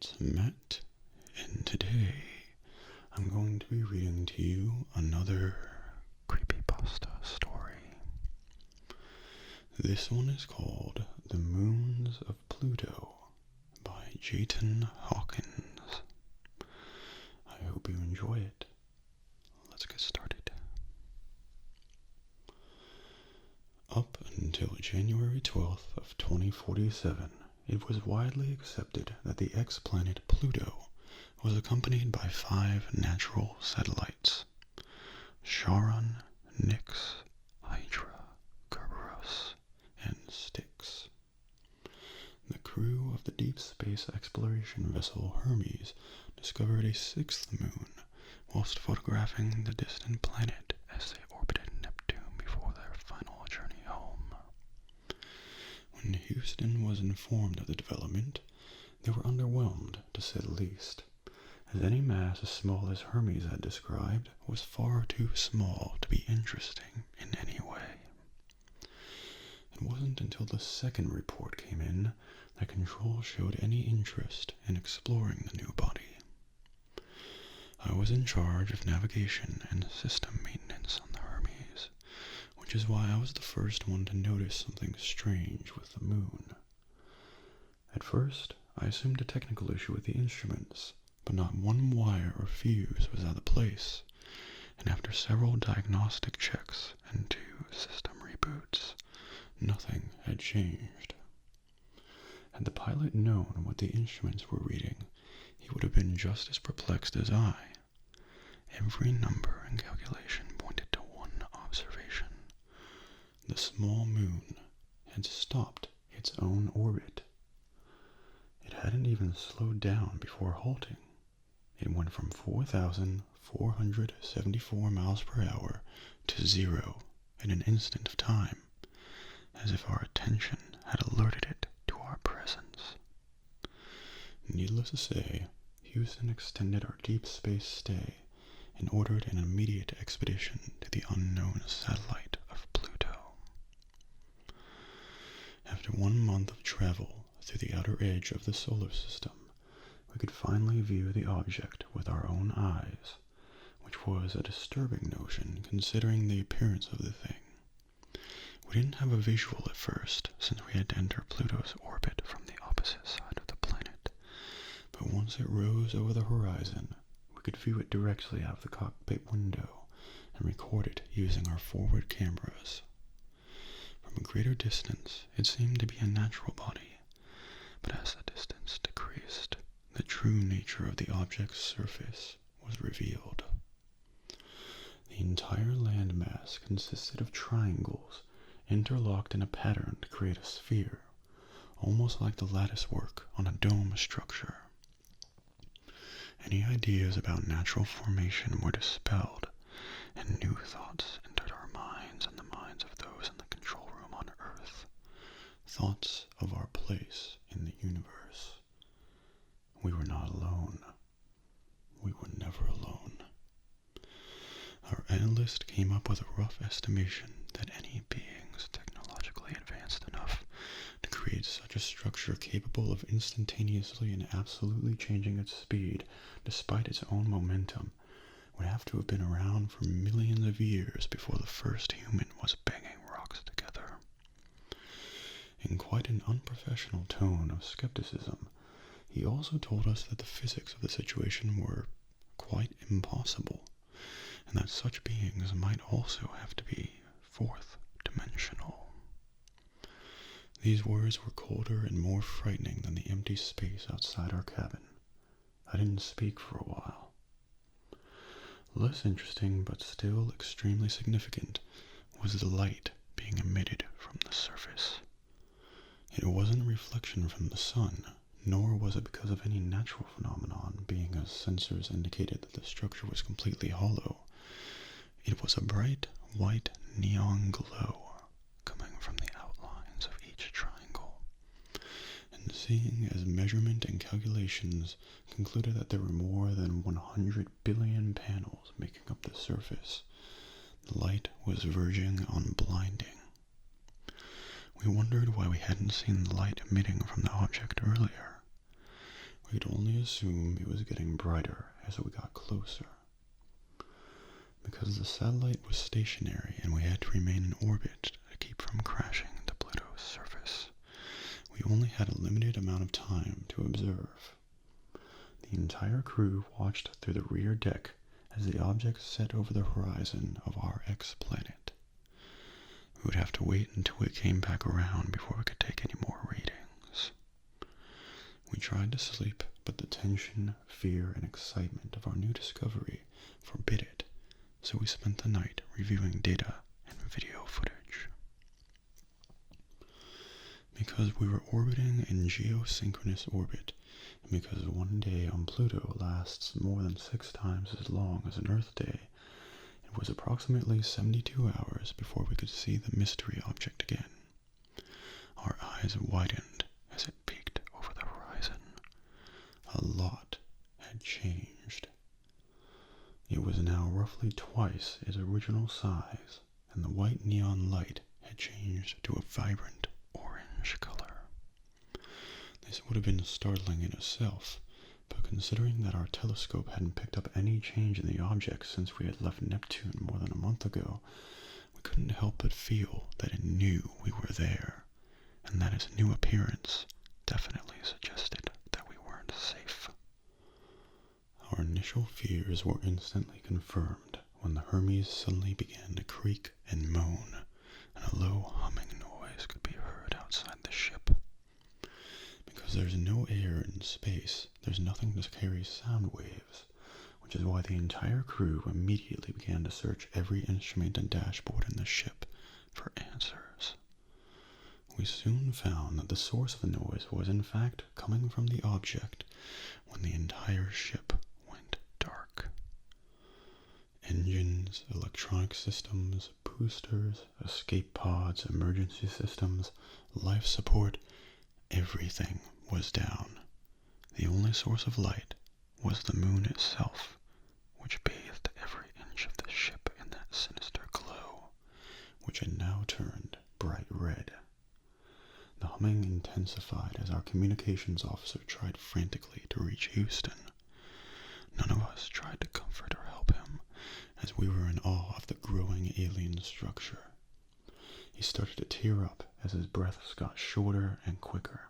it's Matt, and today I'm going to be reading to you another Creepypasta story. This one is called The Moons of Pluto by Jayton Hawkins. I hope you enjoy it. Let's get started. Up until January 12th of 2047, it was widely accepted that the ex-planet Pluto was accompanied by 5 natural satellites: Charon, Nix, Hydra, Kerberos, and Styx. The crew of the deep space exploration vessel Hermes discovered a 6th moon whilst photographing the distant planet as they orbited Neptune before their final journey home. When Houston was informed of the development, they were underwhelmed, to say the least, as any mass as small as Hermes had described was far too small to be interesting in any way. It wasn't until the second report came in that Control showed any interest in exploring the new body. I was in charge of navigation and system maintenance on the Hermes, which is why I was the first one to notice something strange with the moon. At first, I assumed a technical issue with the instruments, but not one wire or fuse was out of place, and after several diagnostic checks and 2 system reboots, nothing had changed. Had the pilot known what the instruments were reading, he would have been just as perplexed as I. Every number and calculation pointed to one observation. The small moon had stopped its own orbit. It hadn't even slowed down before halting. It went from 4,474 miles per hour to 0 in an instant of time, as if our attention had alerted it to our presence. Needless to say, Houston extended our deep space stay and ordered an immediate expedition to the unknown satellite of Pluto. After 1 month of travel through the outer edge of the solar system, we could finally view the object with our own eyes, which was a disturbing notion considering the appearance of the thing. We didn't have a visual at first, since we had to enter Pluto's orbit from the opposite side of the planet, but once it rose over the horizon, we could view it directly out of the cockpit window and record it using our forward cameras. From a greater distance, it seemed to be a natural body, but as the distance decreased, the true nature of the object's surface was revealed. The entire landmass consisted of triangles interlocked in a pattern to create a sphere, almost like the latticework on a dome structure. Any ideas about natural formation were dispelled, and new thoughts entered our minds and the minds of those in the control room on Earth. Thoughts of our place in the universe. We were not alone. We were never alone. Our analyst came up with a rough estimation that any beings technologically advanced enough to create such a structure capable of instantaneously and absolutely changing its speed despite its own momentum would have to have been around for millions of years before the first human was banging rocks together. In quite an unprofessional tone of skepticism, he also told us that the physics of the situation were quite impossible, and that such beings might also have to be 4th dimensional. These words were colder and more frightening than the empty space outside our cabin. I didn't speak for a while. Less interesting, but still extremely significant, was the light being emitted from the surface. It wasn't a reflection from the sun, nor was it because of any natural phenomenon, being as sensors indicated that the structure was completely hollow. It was a bright, white neon glow coming from the outlines of each triangle, and seeing as measurement and calculations concluded that there were more than 100 billion panels making up the surface, the light was verging on blinding. We wondered why we hadn't seen the light emitting from the object earlier. we'd only assume it was getting brighter as we got closer. Because the satellite was stationary and we had to remain in orbit to keep from crashing into Pluto's surface, we only had a limited amount of time to observe. The entire crew watched through the rear deck as the object set over the horizon of our X-planet. We would have to wait until it came back around before we could take any more readings. We tried to sleep, but the tension, fear, and excitement of our new discovery forbid it, so we spent the night reviewing data and video footage. Because we were orbiting in geosynchronous orbit, and because one day on Pluto lasts more than 6 times as long as an Earth day, it was approximately 72 hours before we could see the mystery object again. Our eyes widened as it peeked over the horizon. A lot had changed. It was now roughly twice its original size, and the white neon light had changed to a vibrant orange color. This would have been startling in itself, but considering that our telescope hadn't picked up any change in the object since we had left Neptune more than a month ago, we couldn't help but feel that it knew we were there, and that its new appearance definitely suggested that we weren't safe. Our initial fears were instantly confirmed when the Hermes suddenly began to creak and moan, and a low humming noise could be heard outside the ship. Because there's no air in space, there's nothing to carry sound waves, which is why the entire crew immediately began to search every instrument and dashboard in the ship for answers. We soon found that the source of the noise was in fact coming from the object when the entire ship went dark. Engines, electronic systems, boosters, escape pods, emergency systems, life support, everything was down. The only source of light was the moon itself, which bathed every inch of the ship in that sinister glow, which had now turned bright red. The humming intensified as our communications officer tried frantically to reach Houston. None of us tried to comfort or help him, as we were in awe of the growing alien structure. He started to tear up as his breaths got shorter and quicker.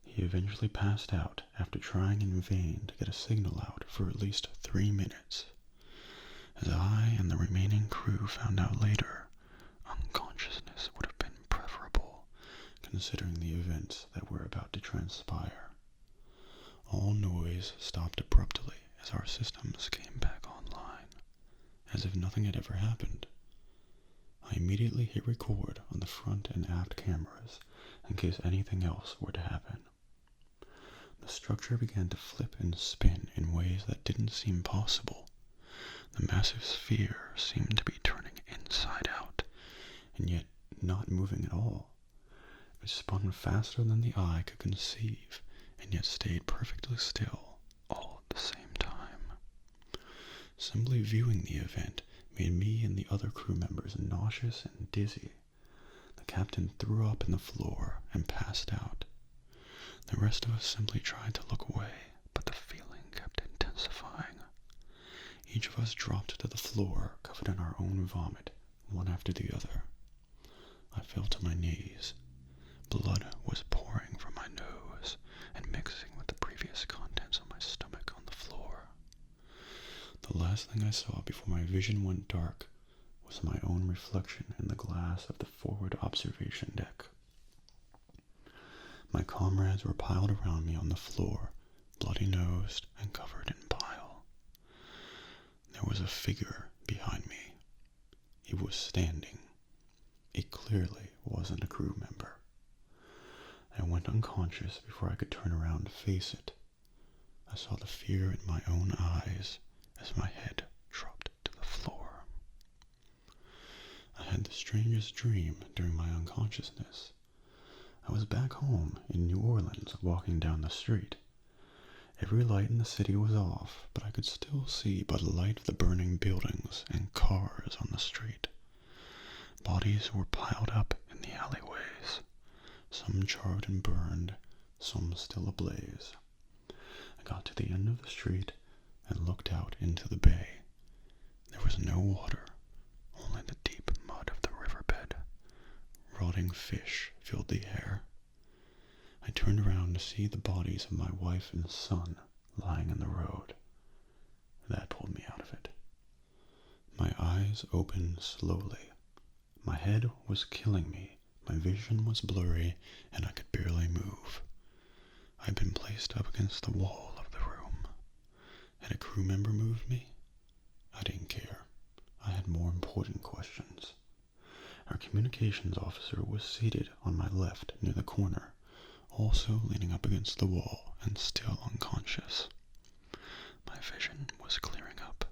He eventually passed out after trying in vain to get a signal out for at least 3 minutes. As I and the remaining crew found out later, unconsciousness would have been preferable, considering the events that were about to transpire. All noise stopped abruptly as our systems came back online, as if nothing had ever happened. I immediately hit record on the front and aft cameras in case anything else were to happen. The structure began to flip and spin in ways that didn't seem possible. The massive sphere seemed to be turning inside out, and yet not moving at all. It spun faster than the eye could conceive, and yet stayed perfectly still all at the same time. Simply viewing the event made me and the other crew members nauseous and dizzy. The captain threw up on the floor and passed out. The rest of us simply tried to look away, but the feeling kept intensifying. Each of us dropped to the floor, covered in our own vomit, one after the other. I fell to my knees. Blood was pouring from my nose and mixing with the previous contents of my stomach on the floor. The last thing I saw before my vision went dark was my own reflection in the glass of the forward observation deck. My comrades were piled around me on the floor, bloody-nosed and covered in bile. There was a figure behind me. It was standing. It clearly wasn't a crew member. I went unconscious before I could turn around to face it. I saw the fear in my own eyes as my head dropped to the floor. I had the strangest dream during my unconsciousness. I was back home in New Orleans walking down the street. Every light in the city was off, but I could still see by the light of the burning buildings and cars on the street. Bodies were piled up in the alleyways, some charred and burned, some still ablaze. I got to the end of the street and looked out into the bay. There was no water, only the deep mud of the riverbed. Rotting fish filled the air. I turned around to see the bodies of my wife and son lying in the road. That pulled me out of it. My eyes opened slowly. My head was killing me, my vision was blurry, and I could barely move. I'd been placed up against the wall of the room. Had a crew member moved me? I didn't care. I had more important questions. Our communications officer was seated on my left near the corner, also leaning up against the wall and still unconscious. My vision was clearing up.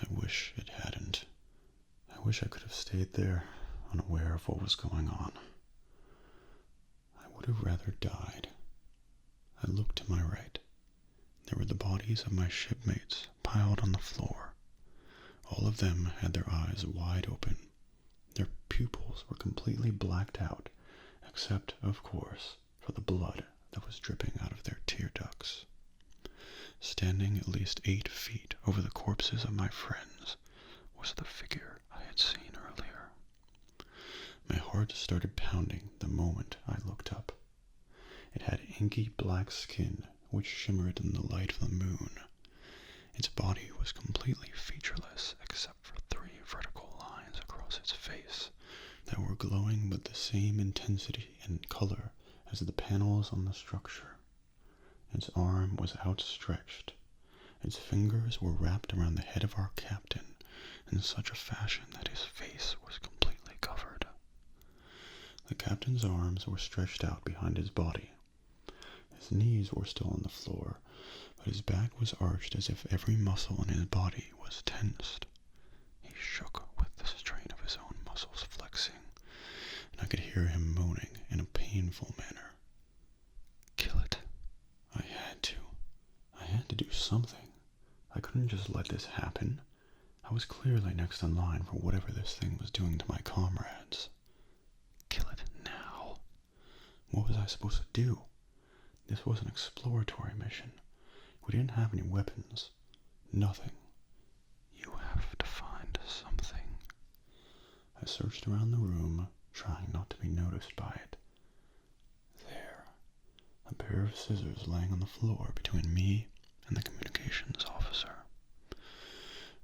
I wish it hadn't. I wish I could have stayed there, unaware of what was going on. I would have rather died. I looked to my right. There were the bodies of my shipmates piled on the floor. All of them had their eyes wide open. Their pupils were completely blacked out, except, of course, for the blood that was dripping out of their tear ducts. Standing at least 8 feet over the corpses of my friends was the figure I had seen earlier. My heart started pounding the moment I looked up. It had inky black skin which shimmered in the light of the moon. Its body was completely featureless except for 3 vertical lines across its face that were glowing with the same intensity and color as the panels on the structure. Its arm was outstretched. Its fingers were wrapped around the head of our captain in such a fashion that his face was completely covered. The captain's arms were stretched out behind his body. His knees were still on the floor, but his back was arched as if every muscle in his body was tensed. He shook with the strain of his own muscles flexing, and I could hear him moaning in a painful manner. Kill it. I had to. I had to do something. I couldn't just let this happen. I was clearly next in line for whatever this thing was doing to my comrades. Kill it now. What was I supposed to do? This was an exploratory mission. We didn't have any weapons. Nothing. You have to find something. I searched around the room, trying not to be noticed by it. There. A pair of scissors laying on the floor between me and the communications officer.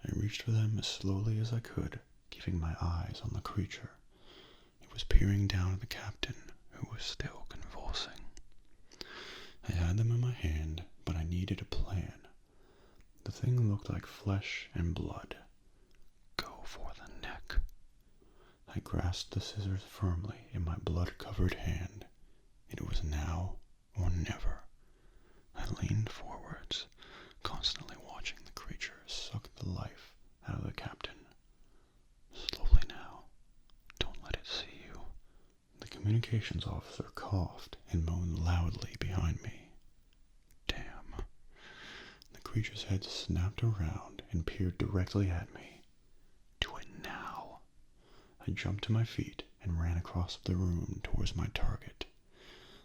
I reached for them as slowly as I could, keeping my eyes on the creature. It was peering down at the captain, who was still convulsing. I had them in my hand, but I needed a plan. The thing looked like flesh and blood. Go for the neck. I grasped the scissors firmly in my blood-covered hand. It was now or never. I leaned forwards, constantly watching the creature suck the life out of the captain. Slowly now. Don't let it see you. The communications officer coughed and moaned loudly behind me. Damn. The creature's head snapped around and peered directly at me. Do it now. I jumped to my feet and ran across the room towards my target.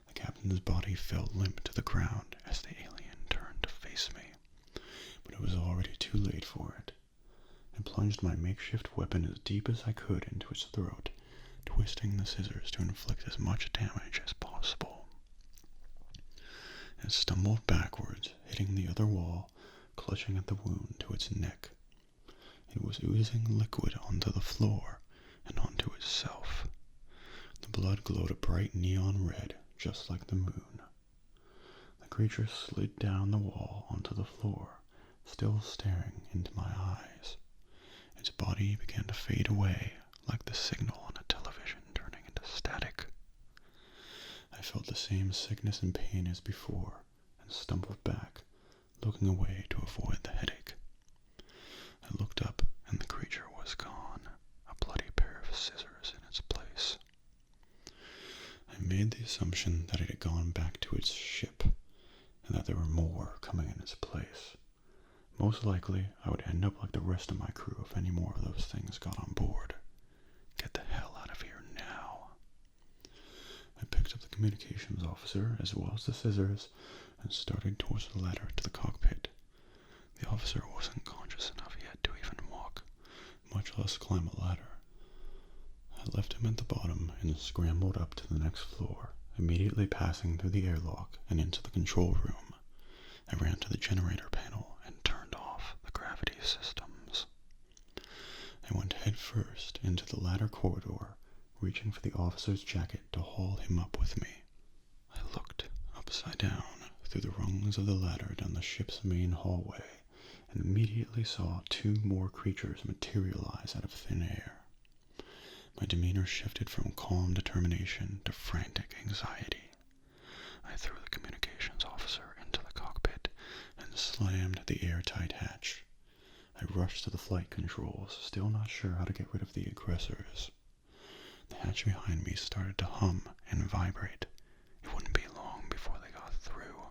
The captain's body fell limp to the ground as the alien turned to face me, but it was already too late for it. I plunged my makeshift weapon as deep as I could into its throat, twisting the scissors to inflict as much damage as possible. It stumbled backwards, hitting the other wall, clutching at the wound to its neck. It was oozing liquid onto the floor and onto itself. The blood glowed a bright neon red, just like the moon. The creature slid down the wall onto the floor, still staring into my eyes. Its body began to fade away, like the signal on a television turning into static. I felt the same sickness and pain as before, and stumbled back, looking away to avoid the headache. I looked up, and the creature was gone, a bloody pair of scissors in its place. I made the assumption that it had gone back to its ship, and that there were more coming in its place. Most likely, I would end up like the rest of my crew if any more of those things got on board. Get the hell out of here now. I picked up the communications officer as well as the scissors and started towards the ladder to the cockpit. The officer wasn't conscious enough yet to even walk, much less climb a ladder. I left him at the bottom and scrambled up to the next floor, immediately passing through the airlock and into the control room. I ran to the generator panel and turned off the gravity systems. I went head first into the ladder corridor, reaching for the officer's jacket to haul him up with me. I looked upside down through the rungs of the ladder down the ship's main hallway and immediately saw two more creatures materialize out of thin air. My demeanor shifted from calm determination to frantic anxiety. I threw the communications officer into the cockpit and slammed the airtight hatch. I rushed to the flight controls, still not sure how to get rid of the aggressors. The hatch behind me started to hum and vibrate. It wouldn't be long before they got through.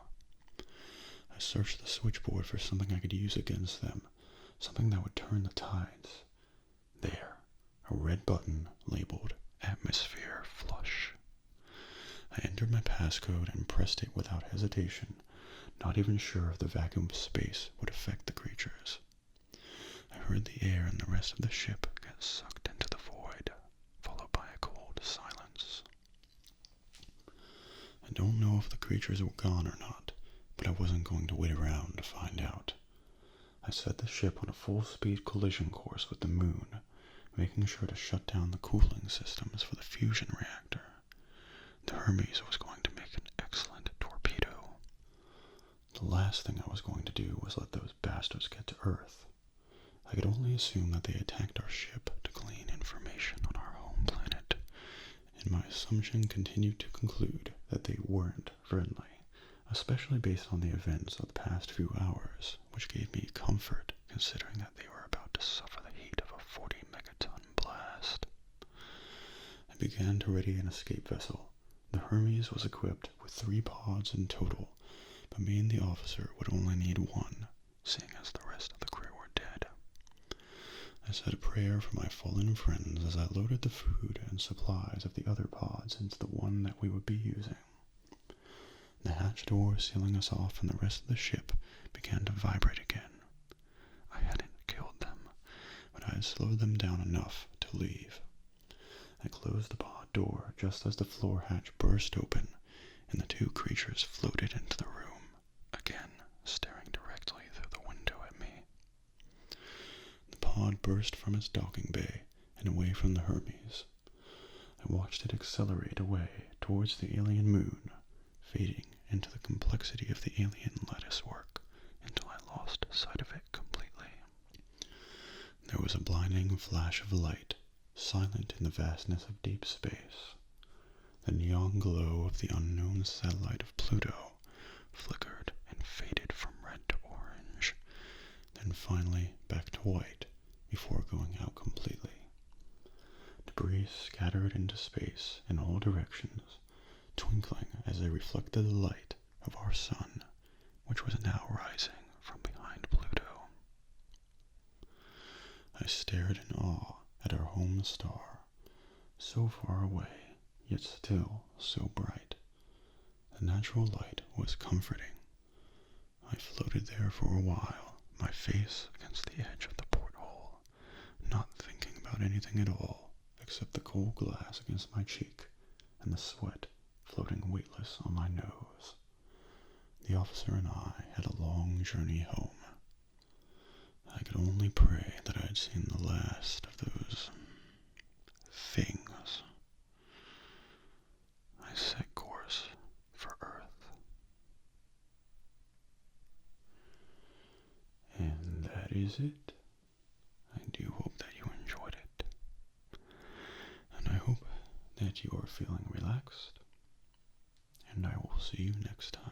I searched the switchboard for something I could use against them, something that would turn the tides. There, a red button labeled Atmosphere Flush. I entered my passcode and pressed it without hesitation, not even sure if the vacuum space would affect the creatures. I heard the air in the rest of the ship get sucked into the void, followed by a cold silence. I don't know if the creatures were gone or not, but I wasn't going to wait around to find out. I set the ship on a full-speed collision course with the moon, making sure to shut down the cooling systems for the fusion reactor. The Hermes was going to make an excellent torpedo. The last thing I was going to do was let those bastards get to Earth. I could only assume that they attacked our ship to glean information on our home planet, and my assumption continued to conclude that they weren't friendly, especially based on the events of the past few hours, which gave me comfort considering that they were about to suffer the heat of a 40-megaton blast. I began to ready an escape vessel. The Hermes was equipped with 3 pods in total, but me and the officer would only need 1, seeing as the rest of the crew were dead. I said a prayer for my fallen friends as I loaded the food and supplies of the other pods into the one that we would be using. The hatch door sealing us off from the rest of the ship began to vibrate again. I hadn't killed them, but I had slowed them down enough to leave. I closed the pod door just as the floor hatch burst open, and the 2 creatures floated into the room, again staring directly through the window at me. The pod burst from its docking bay and away from the Hermes. I watched it accelerate away towards the alien moon, fading into the complexity of the alien latticework until I lost sight of it completely. There was a blinding flash of light, silent in the vastness of deep space. The neon glow of the unknown satellite of Pluto flickered and faded from red to orange, then finally back to white before going out completely. Debris scattered into space in all directions, twinkling as they reflected the light of our sun, which was now rising from behind Pluto. I stared in awe at our home star, so far away, yet still so bright. The natural light was comforting. I floated there for a while, my face against the edge of the porthole, not thinking about anything at all except the cold glass against my cheek and the sweat floating weightless on my nose. The officer and I had a long journey home. I could only pray that I had seen the last of those things. I set course for Earth. And that is it. I do hope that you enjoyed it. And I hope that you are feeling relaxed. And I will see you next time.